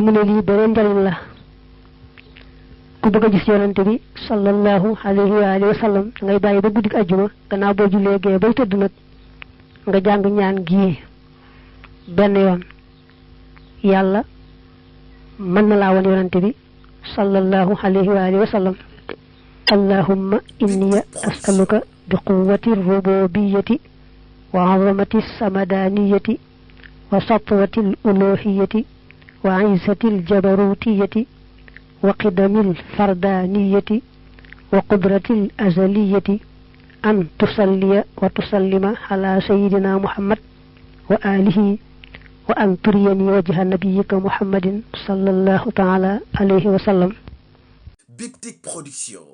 mu ne lii beneen njariñ la ku bëgg a gis yonante bi sallallahu alayhi wa alihi wa sallam ngay bàyyi ba guddik ajjuma gannaaw boo jullee gee bay tëdd nag nga jàng ñaan gii benn yoon yàlla mën na laa wan yonante bi sallallahu alayhi wa alihi wa sallam allahumma inni as'aluka bi quwwati rububiyyati wa 'azamati samadaniyati wa satwati al-uluhiyyati wa 'izzati al-jabarutiyyati wa qidami al-fardaniyati wa qudrati al-azaliyati an tusalliya wa tusallima ala sayyidina muhammad wa alihi wa an turiyani wajha nabiyyika muhammadin sallallahu ta'ala alayhi wa sallam. Big Tic Production.